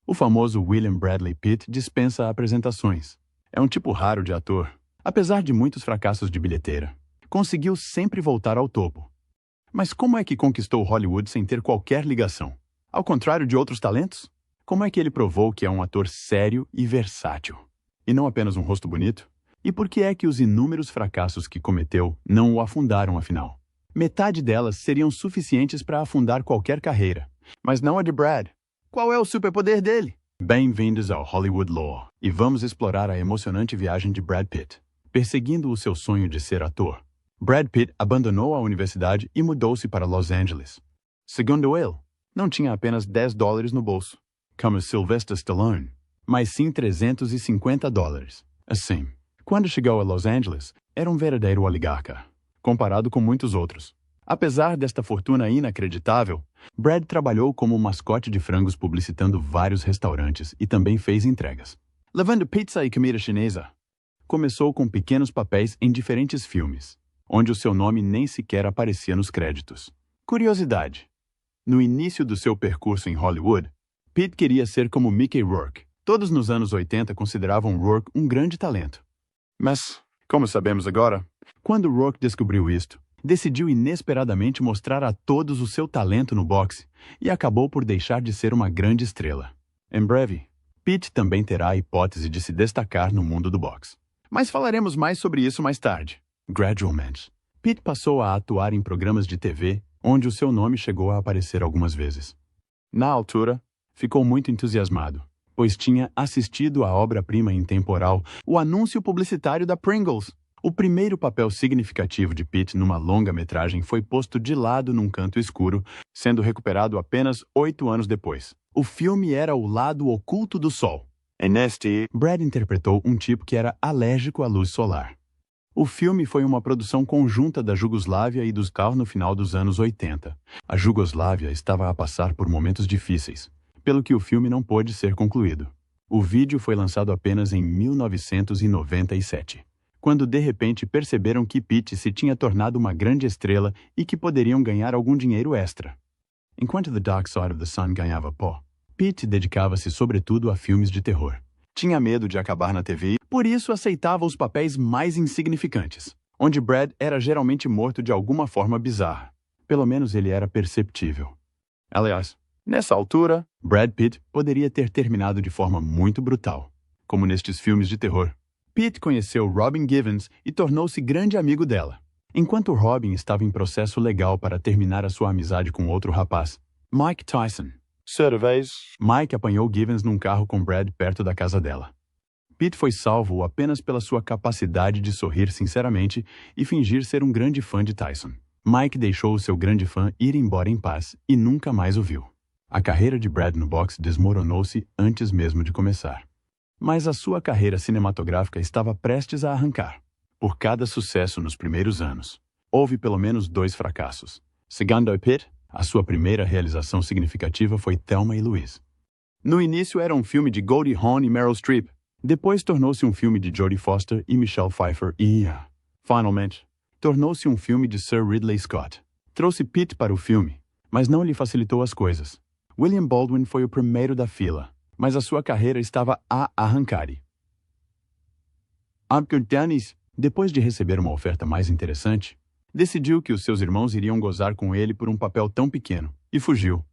O famoso William Bradley Pitt dispensa apresentações. É um tipo raro de ator. Apesar de muitos fracassos de bilheteira, conseguiu sempre voltar ao topo. Mas como é que conquistou Hollywood sem ter qualquer ligação? Ao contrário de outros talentos? Como é que ele provou que é um ator sério e versátil? E não apenas um rosto bonito? E por que é que os inúmeros fracassos que cometeu não o afundaram afinal? Metade delas seriam suficientes para afundar qualquer carreira. Mas não a de Brad. Qual é o superpoder dele? Bem-vindos ao Hollywood Lore. E vamos explorar a emocionante viagem de Brad Pitt. Perseguindo o seu sonho de ser ator, Brad Pitt abandonou a universidade e mudou-se para Los Angeles. Segundo ele, não tinha apenas $10 no bolso, como Sylvester Stallone, mas sim $350. Assim, quando chegou a Los Angeles, era um verdadeiro oligarca, comparado com muitos outros. Apesar desta fortuna inacreditável, Brad trabalhou como mascote de frangos publicitando vários restaurantes e também fez entregas, levando pizza e comida chinesa. Começou com pequenos papéis em diferentes filmes, onde o seu nome nem sequer aparecia nos créditos. Curiosidade: no início do seu percurso em Hollywood, Pitt queria ser como Mickey Rourke. Todos nos anos 80 consideravam Rourke um grande talento. Mas, como sabemos agora, quando Rourke descobriu isto, decidiu inesperadamente mostrar a todos o seu talento no boxe e acabou por deixar de ser uma grande estrela. Em breve, Pitt também terá a hipótese de se destacar no mundo do boxe. Mas falaremos mais sobre isso mais tarde. Gradualmente, Pitt passou a atuar em programas de TV, onde o seu nome chegou a aparecer algumas vezes. Na altura, ficou muito entusiasmado, pois tinha assistido à obra-prima intemporal, o anúncio publicitário da Pringles. O primeiro papel significativo de Pitt numa longa-metragem foi posto de lado num canto escuro, sendo recuperado apenas 8 anos depois. O filme era O Lado Oculto do Sol. E neste, Brad interpretou um tipo que era alérgico à luz solar. O filme foi uma produção conjunta da Jugoslávia e dos CAR no final dos anos 80. A Jugoslávia estava a passar por momentos difíceis, pelo que o filme não pôde ser concluído. O vídeo foi lançado apenas em 1997. Quando de repente perceberam que Pitt se tinha tornado uma grande estrela e que poderiam ganhar algum dinheiro extra. Enquanto The Dark Side of the Sun ganhava pó, Pitt dedicava-se sobretudo a filmes de terror. Tinha medo de acabar na TV, por isso aceitava os papéis mais insignificantes, onde Brad era geralmente morto de alguma forma bizarra. Pelo menos ele era perceptível. Aliás, nessa altura, Brad Pitt poderia ter terminado de forma muito brutal, como nestes filmes de terror. Pitt conheceu Robin Givens e tornou-se grande amigo dela. Enquanto Robin estava em processo legal para terminar a sua amizade com outro rapaz, Mike Tyson. Certa vez, Mike apanhou Givens num carro com Brad perto da casa dela. Pitt foi salvo apenas pela sua capacidade de sorrir sinceramente e fingir ser um grande fã de Tyson. Mike deixou o seu grande fã ir embora em paz e nunca mais o viu. A carreira de Brad no boxe desmoronou-se antes mesmo de começar. Mas a sua carreira cinematográfica estava prestes a arrancar. Por cada sucesso nos primeiros anos, houve pelo menos 2 fracassos. Segundo Pitt, a sua primeira realização significativa foi Thelma e Louise. No início era um filme de Goldie Hawn e Meryl Streep. Depois tornou-se um filme de Jodie Foster e Michelle Pfeiffer e, finalmente, tornou-se um filme de Sir Ridley Scott. Trouxe Pitt para o filme, mas não lhe facilitou as coisas. William Baldwin foi o primeiro da fila, mas a sua carreira estava a arrancar. Abner Dennis, depois de receber uma oferta mais interessante, decidiu que os seus irmãos iriam gozar com ele por um papel tão pequeno, e fugiu.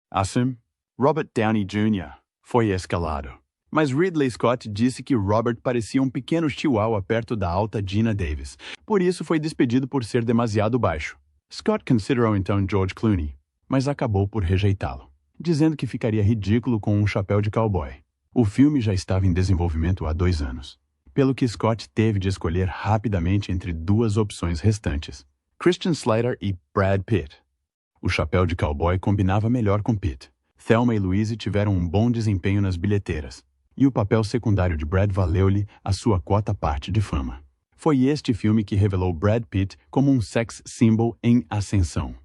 Assim, Robert Downey Jr. foi escalado. Mas Ridley Scott disse que Robert parecia um pequeno chihuahua perto da alta Gina Davis, por isso foi despedido por ser demasiado baixo. Scott considerou então George Clooney, mas acabou por rejeitá-lo, dizendo que ficaria ridículo com um chapéu de cowboy. O filme já estava em desenvolvimento há 2 anos, pelo que Scott teve de escolher rapidamente entre 2 opções restantes, Christian Slater e Brad Pitt. O chapéu de cowboy combinava melhor com Pitt. Thelma e Louise tiveram um bom desempenho nas bilheteiras, e o papel secundário de Brad valeu-lhe a sua quota parte de fama. Foi este filme que revelou Brad Pitt como um sex symbol em ascensão.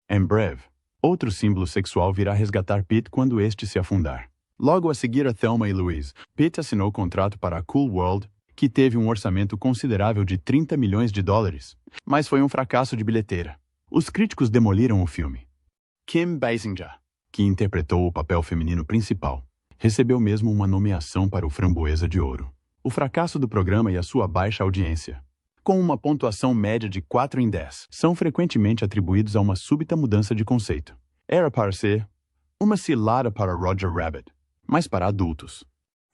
Em breve, outro símbolo sexual virá resgatar Pitt quando este se afundar. Logo a seguir a Thelma e Louise, Pitt assinou contrato para a Cool World, que teve um orçamento considerável de $30 milhões, mas foi um fracasso de bilheteira. Os críticos demoliram o filme. Kim Basinger, que interpretou o papel feminino principal, Recebeu mesmo uma nomeação para o Framboesa de Ouro. O fracasso do programa e a sua baixa audiência, com uma pontuação média de 4 em 10, são frequentemente atribuídos a uma súbita mudança de conceito. Era para ser uma cilada para Roger Rabbit, mas para adultos.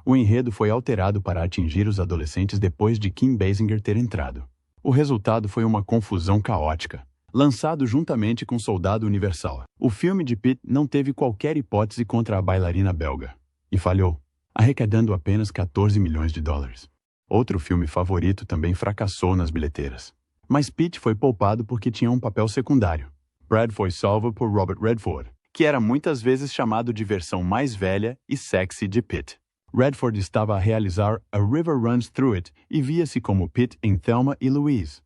O enredo foi alterado para atingir os adolescentes depois de Kim Basinger ter entrado. O resultado foi uma confusão caótica, lançado juntamente com Soldado Universal. O filme de Pitt não teve qualquer hipótese contra a bailarina belga, e falhou, arrecadando apenas 14 milhões de dólares. Outro filme favorito também fracassou nas bilheteiras. Mas Pitt foi poupado porque tinha um papel secundário. Brad foi salvo por Robert Redford, que era muitas vezes chamado de versão mais velha e sexy de Pitt. Redford estava a realizar A River Runs Through It e via-se como Pitt em Thelma e Louise.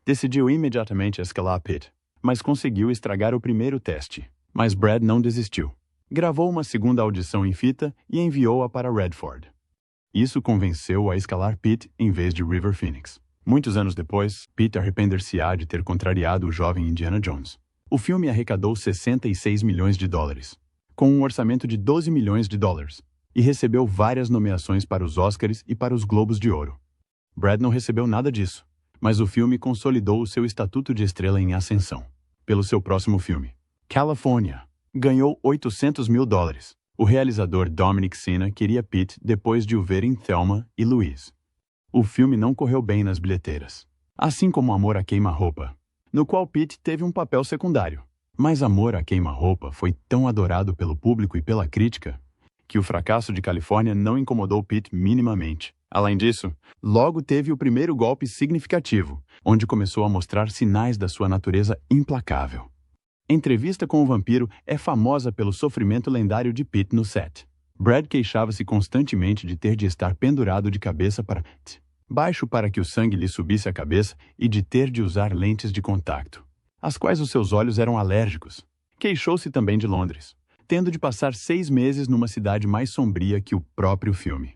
Decidiu imediatamente escalar Pitt, mas conseguiu estragar o primeiro teste. Mas Brad não desistiu. Gravou uma segunda audição em fita e enviou-a para Redford. Isso convenceu-o a escalar Pitt em vez de River Phoenix. Muitos anos depois, Pitt arrepender-se-á de ter contrariado o jovem Indiana Jones. O filme arrecadou 66 milhões de dólares, com um orçamento de 12 milhões de dólares, e recebeu várias nomeações para os Oscars e para os Globos de Ouro. Brad não recebeu nada disso, mas o filme consolidou o seu estatuto de estrela em ascensão. Pelo seu próximo filme, California, ganhou 800 mil dólares. O realizador Dominic Sena queria Pitt depois de o ver em Thelma e Louise. O filme não correu bem nas bilheteiras, assim como Amor a Queima-Roupa, no qual Pitt teve um papel secundário. Mas Amor a Queima-Roupa foi tão adorado pelo público e pela crítica que o fracasso de Califórnia não incomodou Pitt minimamente. Além disso, logo teve o primeiro golpe significativo, onde começou a mostrar sinais da sua natureza implacável. Entrevista com o Vampiro é famosa pelo sofrimento lendário de Pitt no set. Brad queixava-se constantemente de ter de estar pendurado de cabeça para baixo para que o sangue lhe subisse à cabeça e de ter de usar lentes de contato, às quais os seus olhos eram alérgicos. Queixou-se também de Londres, tendo de passar 6 meses numa cidade mais sombria que o próprio filme.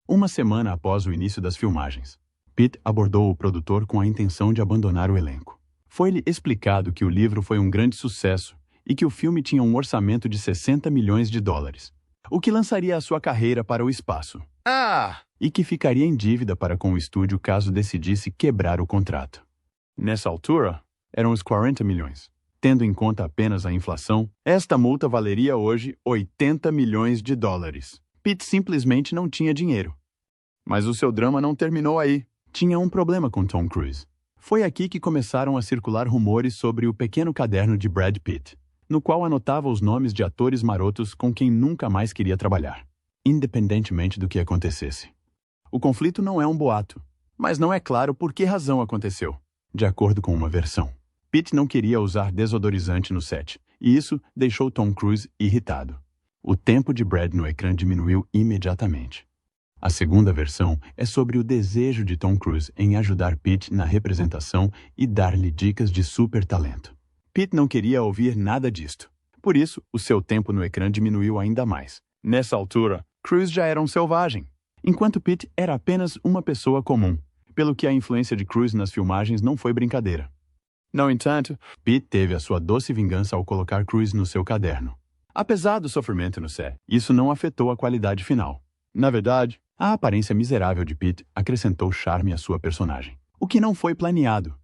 Uma semana após o início das filmagens, Pitt abordou o produtor com a intenção de abandonar o elenco. Foi-lhe explicado que o livro foi um grande sucesso e que o filme tinha um orçamento de 60 milhões de dólares, o que lançaria a sua carreira para o espaço. E que ficaria em dívida para com o estúdio caso decidisse quebrar o contrato. Nessa altura, eram os 40 milhões. Tendo em conta apenas a inflação, esta multa valeria hoje 80 milhões de dólares. Pitt simplesmente não tinha dinheiro. Mas o seu drama não terminou aí. Tinha um problema com Tom Cruise. Foi aqui que começaram a circular rumores sobre o pequeno caderno de Brad Pitt, no qual anotava os nomes de atores marotos com quem nunca mais queria trabalhar, independentemente do que acontecesse. O conflito não é um boato, mas não é claro por que razão aconteceu. De acordo com uma versão, Pitt não queria usar desodorizante no set, e isso deixou Tom Cruise irritado. O tempo de Brad no ecrã diminuiu imediatamente. A segunda versão é sobre o desejo de Tom Cruise em ajudar Pitt na representação e dar-lhe dicas de super talento. Pitt não queria ouvir nada disto. Por isso, o seu tempo no ecrã diminuiu ainda mais. Nessa altura, Cruise já era um selvagem, enquanto Pitt era apenas uma pessoa comum, pelo que a influência de Cruise nas filmagens não foi brincadeira. No entanto, Pitt teve a sua doce vingança ao colocar Cruise no seu caderno. Apesar do sofrimento no set, isso não afetou a qualidade final. Na verdade, a aparência miserável de Pitt acrescentou charme à sua personagem, o que não foi planeado.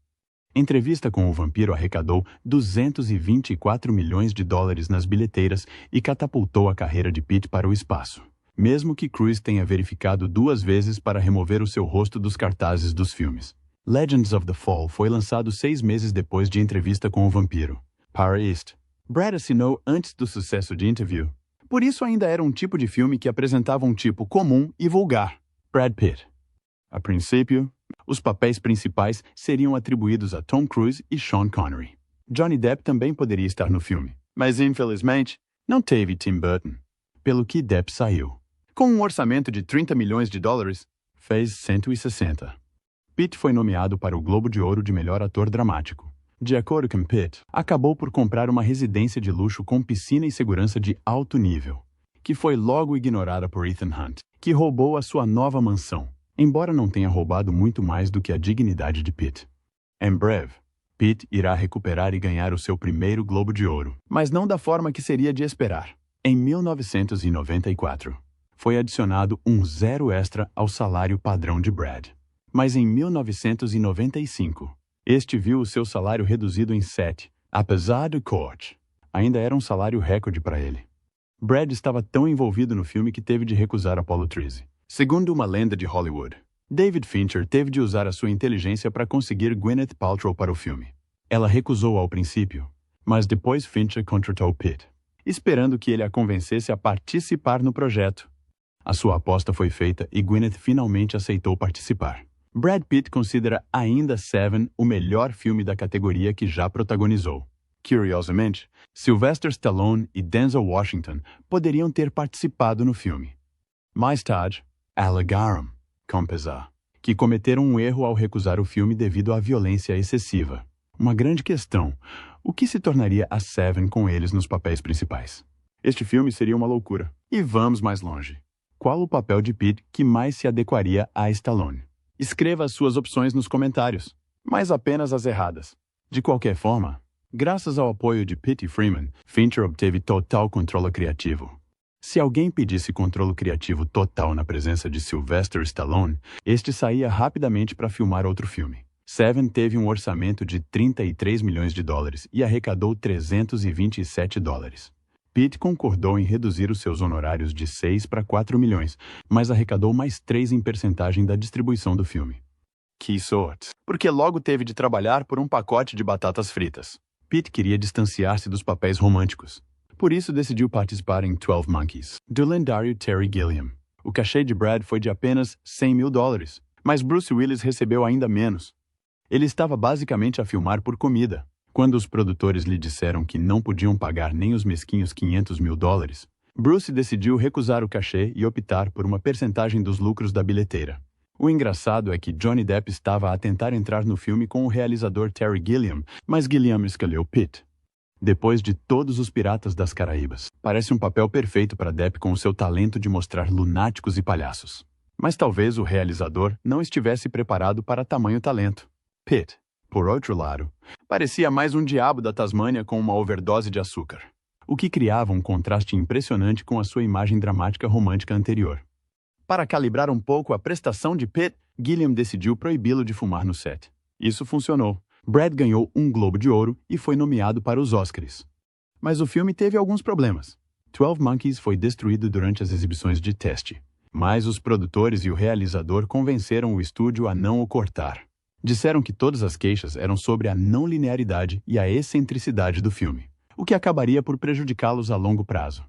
Entrevista com o Vampiro arrecadou 224 milhões de dólares nas bilheteiras e catapultou a carreira de Pitt para o espaço, mesmo que Cruise tenha verificado 2 vezes para remover o seu rosto dos cartazes dos filmes. Legends of the Fall foi lançado 6 meses depois de Entrevista com o Vampiro. Para East, Brad assinou antes do sucesso de Interview. Por isso ainda era um tipo de filme que apresentava um tipo comum e vulgar, Brad Pitt. A princípio, os papéis principais seriam atribuídos a Tom Cruise e Sean Connery. Johnny Depp também poderia estar no filme, mas infelizmente não teve Tim Burton, pelo que Depp saiu. Com um orçamento de 30 milhões de dólares, fez 160. Pitt foi nomeado para o Globo de Ouro de Melhor Ator Dramático. De acordo com Pitt, acabou por comprar uma residência de luxo com piscina e segurança de alto nível, que foi logo ignorada por Ethan Hunt, que roubou a sua nova mansão, embora não tenha roubado muito mais do que a dignidade de Pitt. Em breve, Pitt irá recuperar e ganhar o seu primeiro Globo de Ouro, mas não da forma que seria de esperar. Em 1994, foi adicionado um zero extra ao salário padrão de Brad. Mas em 1995, este viu o seu salário reduzido em 7, apesar do corte. Ainda era um salário recorde para ele. Brad estava tão envolvido no filme que teve de recusar Apollo 13. Segundo uma lenda de Hollywood, David Fincher teve de usar a sua inteligência para conseguir Gwyneth Paltrow para o filme. Ela recusou ao princípio, mas depois Fincher contratou Pitt, esperando que ele a convencesse a participar no projeto. A sua aposta foi feita e Gwyneth finalmente aceitou participar. Brad Pitt considera ainda Seven o melhor filme da categoria que já protagonizou. Curiosamente, Sylvester Stallone e Denzel Washington poderiam ter participado no filme. Mais tarde, alegaram, com pesar, que cometeram um erro ao recusar o filme devido à violência excessiva. Uma grande questão: o que se tornaria a Seven com eles nos papéis principais? Este filme seria uma loucura. E vamos mais longe. Qual o papel de Pitt que mais se adequaria a Stallone? Escreva as suas opções nos comentários, mas apenas as erradas. De qualquer forma, graças ao apoio de Pitt e Freeman, Fincher obteve total controle criativo. Se alguém pedisse controle criativo total na presença de Sylvester Stallone, este saía rapidamente para filmar outro filme. Seven teve um orçamento de 33 milhões de dólares e arrecadou 327 dólares. Pitt concordou em reduzir os seus honorários de 6 para 4 milhões, mas arrecadou mais 3 em percentagem da distribuição do filme. Que sorte! Porque logo teve de trabalhar por um pacote de batatas fritas. Pitt queria distanciar-se dos papéis românticos. Por isso decidiu participar em 12 Monkeys, do lendário Terry Gilliam. O cachê de Brad foi de apenas 100 mil dólares, mas Bruce Willis recebeu ainda menos. Ele estava basicamente a filmar por comida. Quando os produtores lhe disseram que não podiam pagar nem os mesquinhos 500 mil dólares, Bruce decidiu recusar o cachê e optar por uma percentagem dos lucros da bilheteira. O engraçado é que Johnny Depp estava a tentar entrar no filme com o realizador Terry Gilliam, mas Gilliam escolheu Pitt. Depois de Todos os Piratas das Caraíbas, parece um papel perfeito para Depp com o seu talento de mostrar lunáticos e palhaços. Mas talvez o realizador não estivesse preparado para tamanho talento. Pitt, por outro lado, parecia mais um diabo da Tasmânia com uma overdose de açúcar, o que criava um contraste impressionante com a sua imagem dramática romântica anterior. Para calibrar um pouco a prestação de Pitt, Gilliam decidiu proibi-lo de fumar no set. Isso funcionou. Brad ganhou um Globo de Ouro e foi nomeado para os Oscars. Mas o filme teve alguns problemas. 12 Monkeys foi destruído durante as exibições de teste, mas os produtores e o realizador convenceram o estúdio a não o cortar. Disseram que todas as queixas eram sobre a não linearidade e a excentricidade do filme, o que acabaria por prejudicá-los a longo prazo.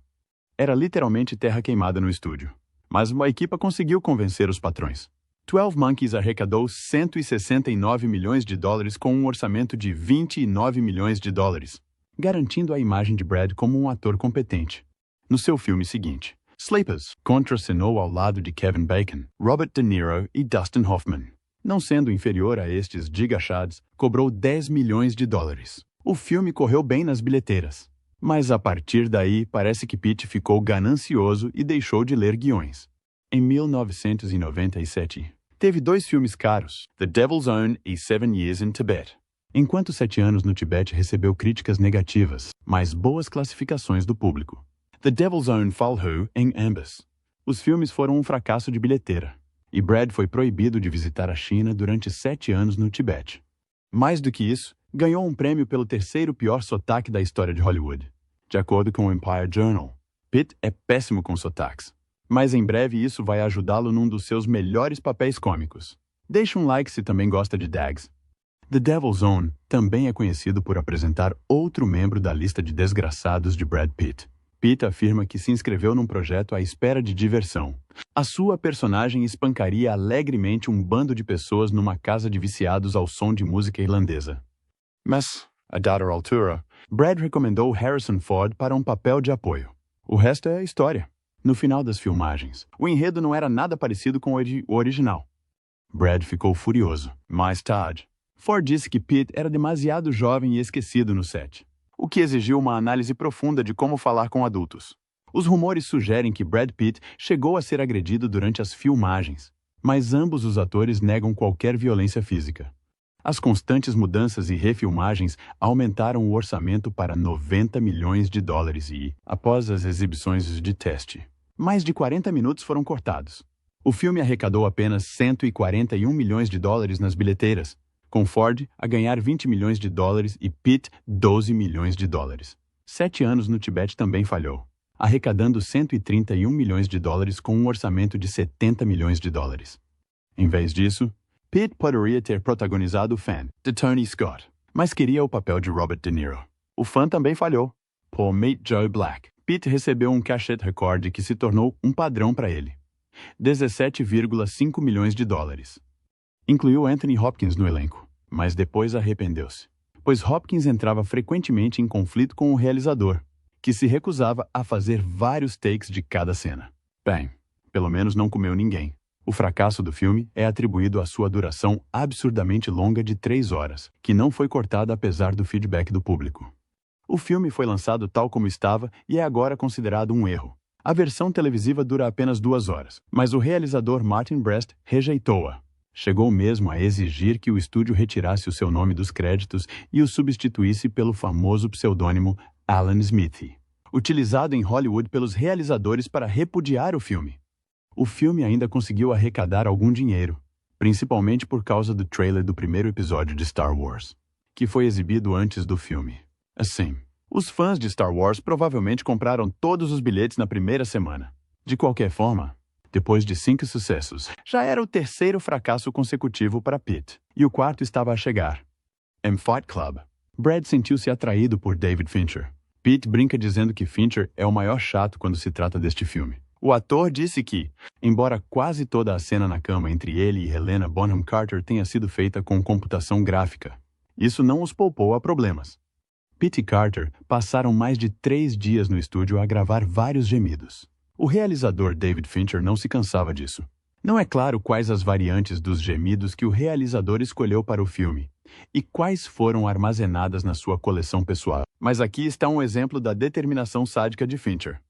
Era literalmente terra queimada no estúdio, mas uma equipe conseguiu convencer os patrões. 12 Monkeys arrecadou 169 milhões de dólares com um orçamento de 29 milhões de dólares, garantindo a imagem de Brad como um ator competente. No seu filme seguinte, Sleepers contracenou ao lado de Kevin Bacon, Robert De Niro e Dustin Hoffman. Não sendo inferior a estes gigachads, cobrou 10 milhões de dólares. O filme correu bem nas bilheteiras, mas a partir daí parece que Pitt ficou ganancioso e deixou de ler guiões. Em 1997, teve 2 filmes caros, The Devil's Own e 7 Years in Tibet. Enquanto 7 anos no Tibete recebeu críticas negativas, mas boas classificações do público. The Devil's Own falhou em ambas. Os filmes foram um fracasso de bilheteira, e Brad foi proibido de visitar a China durante 7 anos no Tibete. Mais do que isso, ganhou um prêmio pelo 3º pior sotaque da história de Hollywood. De acordo com o Empire Journal, Pitt é péssimo com sotaques, mas em breve isso vai ajudá-lo num dos seus melhores papéis cômicos. Deixe um like se também gosta de Dags. The Devil's Own também é conhecido por apresentar outro membro da lista de desgraçados de Brad Pitt. Pitt afirma que se inscreveu num projeto à espera de diversão. A sua personagem espancaria alegremente um bando de pessoas numa casa de viciados ao som de música irlandesa. Mas, a dada altura, Brad recomendou Harrison Ford para um papel de apoio. O resto é história. No final das filmagens, o enredo não era nada parecido com o original. Brad ficou furioso. Mais tarde, Ford disse que Pitt era demasiado jovem e esquecido no set, o que exigiu uma análise profunda de como falar com adultos. Os rumores sugerem que Brad Pitt chegou a ser agredido durante as filmagens, mas ambos os atores negam qualquer violência física. As constantes mudanças e refilmagens aumentaram o orçamento para 90 milhões de dólares e, após as exibições de teste, Mais de 40 minutos foram cortados. O filme arrecadou apenas 141 milhões de dólares nas bilheteiras, com Ford a ganhar 20 milhões de dólares e Pitt 12 milhões de dólares. 7 anos no Tibete também falhou, arrecadando 131 milhões de dólares com um orçamento de 70 milhões de dólares. Em vez disso, Pitt poderia ter protagonizado o Fan, de Tony Scott, mas queria o papel de Robert De Niro. O Fan também falhou. Por Meet Joe Black, Pitt recebeu um cachê recorde que se tornou um padrão para ele. 17,5 milhões de dólares. Incluiu Anthony Hopkins no elenco, mas depois arrependeu-se, pois Hopkins entrava frequentemente em conflito com o realizador, que se recusava a fazer vários takes de cada cena. Bem, pelo menos não comeu ninguém. O fracasso do filme é atribuído à sua duração absurdamente longa de 3 horas, que não foi cortada apesar do feedback do público. O filme foi lançado tal como estava e é agora considerado um erro. A versão televisiva dura apenas 2 horas, mas o realizador Martin Brest rejeitou-a. Chegou mesmo a exigir que o estúdio retirasse o seu nome dos créditos e o substituísse pelo famoso pseudônimo Alan Smithee, utilizado em Hollywood pelos realizadores para repudiar o filme. O filme ainda conseguiu arrecadar algum dinheiro, principalmente por causa do trailer do primeiro episódio de Star Wars, que foi exibido antes do filme. Assim, os fãs de Star Wars provavelmente compraram todos os bilhetes na primeira semana. De qualquer forma, depois de 5 sucessos, já era o 3º fracasso consecutivo para Pitt, e o 4º estava a chegar. Em Fight Club, Brad sentiu-se atraído por David Fincher. Pitt brinca dizendo que Fincher é o maior chato quando se trata deste filme. O ator disse que, embora quase toda a cena na cama entre ele e Helena Bonham Carter tenha sido feita com computação gráfica, isso não os poupou a problemas. Pitt e Carter passaram mais de 3 dias no estúdio a gravar vários gemidos. O realizador David Fincher não se cansava disso. Não é claro quais as variantes dos gemidos que o realizador escolheu para o filme e quais foram armazenadas na sua coleção pessoal, mas aqui está um exemplo da determinação sádica de Fincher.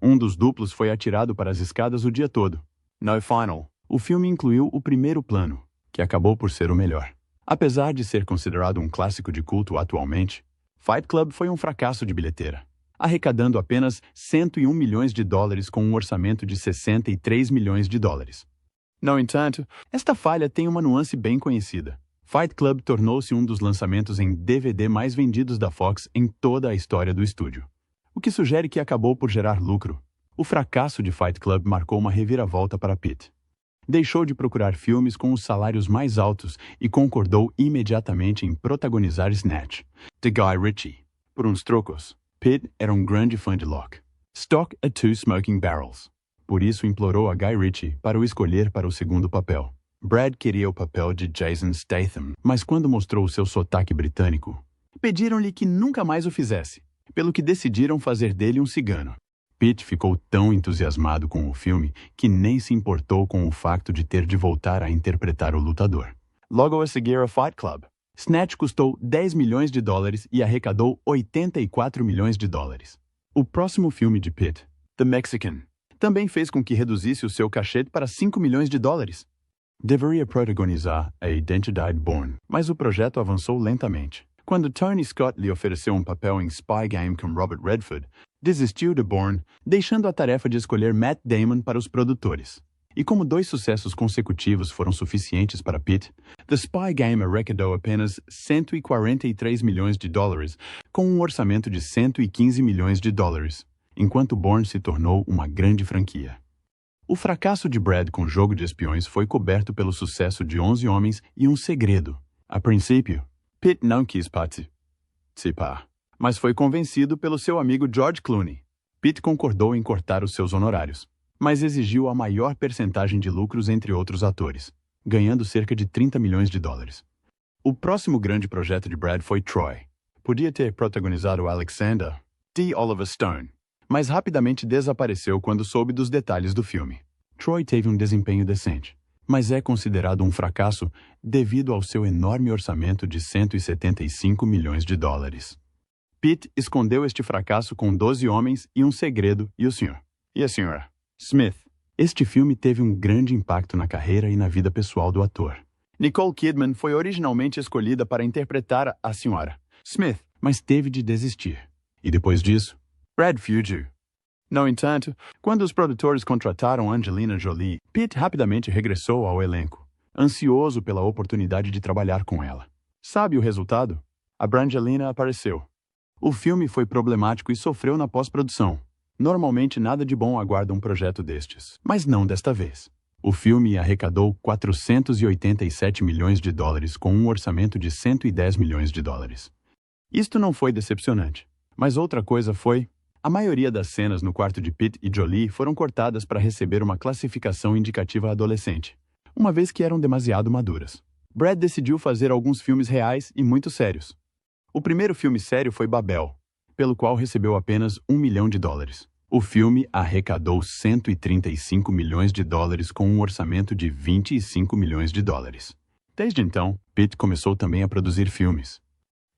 Um dos duplos foi atirado para as escadas o dia todo. No final, o filme incluiu o primeiro plano, que acabou por ser o melhor. Apesar de ser considerado um clássico de culto atualmente, Fight Club foi um fracasso de bilheteira, arrecadando apenas 101 milhões de dólares com um orçamento de 63 milhões de dólares. No entanto, esta falha tem uma nuance bem conhecida. Fight Club tornou-se um dos lançamentos em DVD mais vendidos da Fox em toda a história do estúdio, o que sugere que acabou por gerar lucro. O fracasso de Fight Club marcou uma reviravolta para Pitt. Deixou de procurar filmes com os salários mais altos e concordou imediatamente em protagonizar Snatch, de Guy Ritchie. Por uns trocos, Pitt era um grande fã de Locke, Stock a Two Smoking Barrels. Por isso implorou a Guy Ritchie para o escolher para o segundo papel. Brad queria o papel de Jason Statham, mas quando mostrou seu sotaque britânico, pediram-lhe que nunca mais o fizesse, pelo que decidiram fazer dele um cigano. Pitt ficou tão entusiasmado com o filme que nem se importou com o facto de ter de voltar a interpretar o lutador. Logo a seguir a Fight Club, Snatch custou 10 milhões de dólares e arrecadou 84 milhões de dólares. O próximo filme de Pitt, The Mexican, também fez com que reduzisse o seu cachê para 5 milhões de dólares. Deveria protagonizar a Identidade Bourne, mas o projeto avançou lentamente. Quando Tony Scott lhe ofereceu um papel em Spy Game com Robert Redford, desistiu de Bourne, deixando a tarefa de escolher Matt Damon para os produtores. E como 2 sucessos consecutivos foram suficientes para Pitt, The Spy Game arrecadou apenas 143 milhões de dólares, com um orçamento de 115 milhões de dólares, enquanto Bourne se tornou uma grande franquia. O fracasso de Brad com Jogo de Espiões foi coberto pelo sucesso de 11 Homens e um Segredo. A princípio, Pitt não quis participar, mas foi convencido pelo seu amigo George Clooney. Pitt concordou em cortar os seus honorários, mas exigiu a maior percentagem de lucros entre outros atores, ganhando cerca de 30 milhões de dólares. O próximo grande projeto de Brad foi Troy. Podia ter protagonizado Alexander D. Oliver Stone, mas rapidamente desapareceu quando soube dos detalhes do filme. Troy teve um desempenho decente, mas é considerado um fracasso devido ao seu enorme orçamento de 175 milhões de dólares. Pitt escondeu este fracasso com 12 Homens e um Segredo e o Sr. e a Sra. Smith. Este filme teve um grande impacto na carreira e na vida pessoal do ator. Nicole Kidman foi originalmente escolhida para interpretar a Sra. Smith, mas teve de desistir. E depois disso, Brad fugiu. No entanto, quando os produtores contrataram Angelina Jolie, Pitt rapidamente regressou ao elenco, ansioso pela oportunidade de trabalhar com ela. Sabe o resultado? A Brangelina apareceu. O filme foi problemático e sofreu na pós-produção. Normalmente nada de bom aguarda um projeto destes, mas não desta vez. O filme arrecadou 487 milhões de dólares com um orçamento de 110 milhões de dólares. Isto não foi decepcionante, mas outra coisa foi: a maioria das cenas no quarto de Pitt e Jolie foram cortadas para receber uma classificação indicativa adolescente, uma vez que eram demasiado maduras. Brad decidiu fazer alguns filmes reais e muito sérios. O primeiro filme sério foi Babel, pelo qual recebeu apenas $1 milhão. O filme arrecadou 135 milhões de dólares com um orçamento de 25 milhões de dólares. Desde então, Pitt começou também a produzir filmes.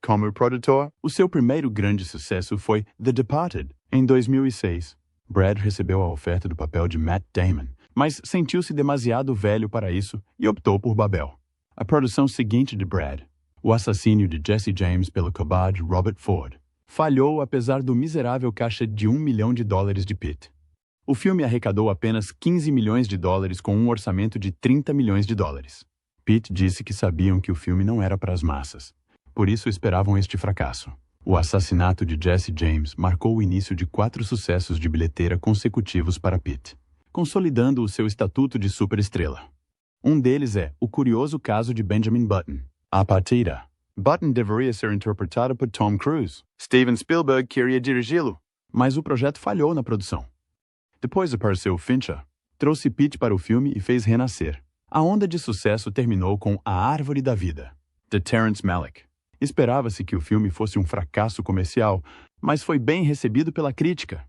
Como produtor, o seu primeiro grande sucesso foi The Departed, em 2006. Brad recebeu a oferta do papel de Matt Damon, mas sentiu-se demasiado velho para isso e optou por Babel. A produção seguinte de Brad, O Assassínio de Jesse James pelo cobarde Robert Ford, falhou apesar do miserável caixa de $1 milhão de Pitt. O filme arrecadou apenas 15 milhões de dólares com um orçamento de 30 milhões de dólares. Pitt disse que sabiam que o filme não era para as massas, por isso esperavam este fracasso. O assassinato de Jesse James marcou o início de 4 sucessos de bilheteira consecutivos para Pitt, consolidando o seu estatuto de superestrela. Um deles é O Curioso Caso de Benjamin Button. A partida, Button deveria ser interpretado por Tom Cruise. Steven Spielberg queria dirigi-lo, mas o projeto falhou na produção. Depois apareceu Fincher, trouxe Pitt para o filme e fez renascer. A onda de sucesso terminou com A Árvore da Vida, de Terrence Malick. Esperava-se que o filme fosse um fracasso comercial, mas foi bem recebido pela crítica.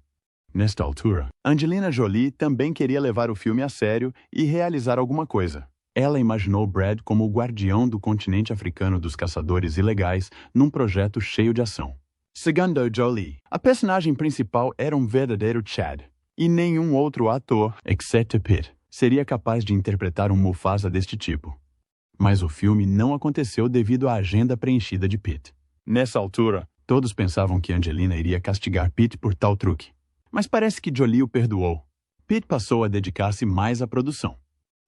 Nesta altura, Angelina Jolie também queria levar o filme a sério e realizar alguma coisa. Ela imaginou Brad como o guardião do continente africano dos caçadores ilegais num projeto cheio de ação. Segundo Jolie, a personagem principal era um verdadeiro Chad, e nenhum outro ator, exceto Pitt, seria capaz de interpretar um Mufasa deste tipo. Mas o filme não aconteceu devido à agenda preenchida de Pitt. Nessa altura, todos pensavam que Angelina iria castigar Pitt por tal truque. Mas parece que Jolie o perdoou. Pitt passou a dedicar-se mais à produção.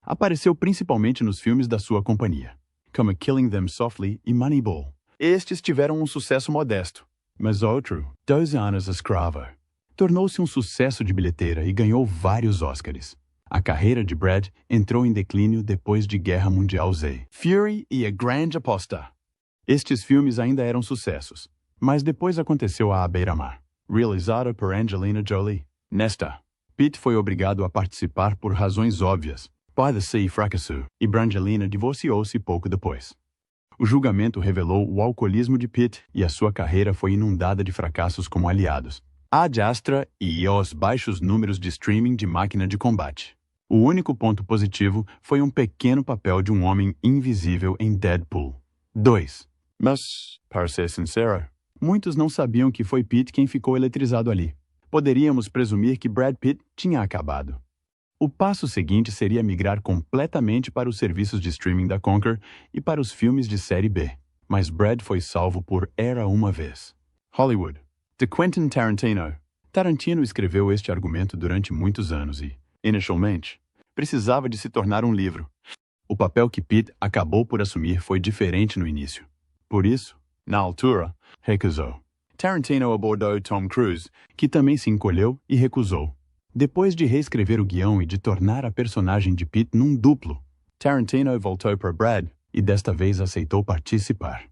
Apareceu principalmente nos filmes da sua companhia, como Killing Them Softly e Moneyball. Estes tiveram um sucesso modesto, mas outro, 12 Anos a Escrava, tornou-se um sucesso de bilheteira e ganhou vários Oscars. A carreira de Brad entrou em declínio depois de Guerra Mundial Z. Fury e A Grande Aposta. Estes filmes ainda eram sucessos, mas depois aconteceu a À Beira-Mar, realizada por Angelina Jolie. Nesta, Pitt foi obrigado a participar por razões óbvias. By the Sea fracassou, e Brangelina divorciou-se pouco depois. O julgamento revelou o alcoolismo de Pitt e a sua carreira foi inundada de fracassos como Aliados, Ad Astra e os baixos números de streaming de Máquina de Combate. O único ponto positivo foi um pequeno papel de um homem invisível em Deadpool 2. Mas, para ser sincero, muitos não sabiam que foi Pitt quem ficou eletrizado ali. Poderíamos presumir que Brad Pitt tinha acabado. O passo seguinte seria migrar completamente para os serviços de streaming da Conquer e para os filmes de série B. Mas Brad foi salvo por Era Uma Vez. Hollywood, de Quentin Tarantino. Tarantino escreveu este argumento durante muitos anos e, inicialmente, precisava de se tornar um livro. O papel que Pitt acabou por assumir foi diferente no início. Por isso, na altura, recusou. Tarantino abordou Tom Cruise, que também se encolheu e recusou. Depois de reescrever o guião e de tornar a personagem de Pitt num duplo, Tarantino voltou para Brad e desta vez aceitou participar.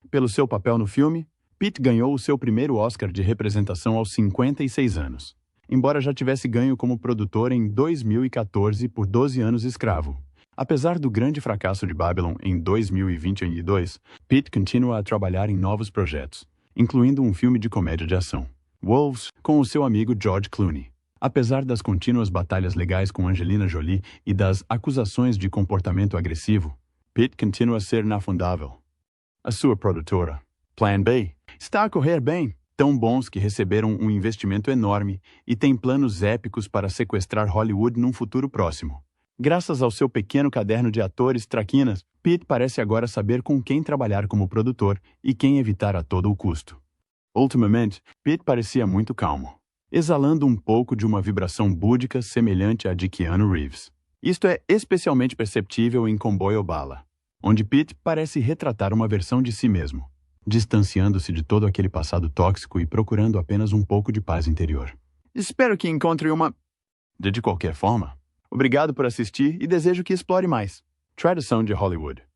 Pelo seu papel no filme, Pitt ganhou o seu primeiro Oscar de representação aos 56 anos, embora já tivesse ganho como produtor em 2014 por 12 anos escravo. Apesar do grande fracasso de Babylon em 2022, Pitt continua a trabalhar em novos projetos, incluindo um filme de comédia de ação, Wolves, com o seu amigo George Clooney. Apesar das contínuas batalhas legais com Angelina Jolie e das acusações de comportamento agressivo, Pitt continua a ser inafundável. A sua produtora, Plan B, está a correr bem, tão bons que receberam um investimento enorme e têm planos épicos para sequestrar Hollywood num futuro próximo. Graças ao seu pequeno caderno de atores traquinas, Pitt parece agora saber com quem trabalhar como produtor e quem evitar a todo o custo. Ultimamente, Pitt parecia muito calmo. exalando um pouco de uma vibração búdica semelhante à de Keanu Reeves. Isto é especialmente perceptível em Comboio ou Bala, onde Pete parece retratar uma versão de si mesmo, distanciando-se de todo aquele passado tóxico e procurando apenas um pouco de paz interior. Espero que encontre uma... De qualquer forma, obrigado por assistir e desejo que explore mais. Tradição de Hollywood.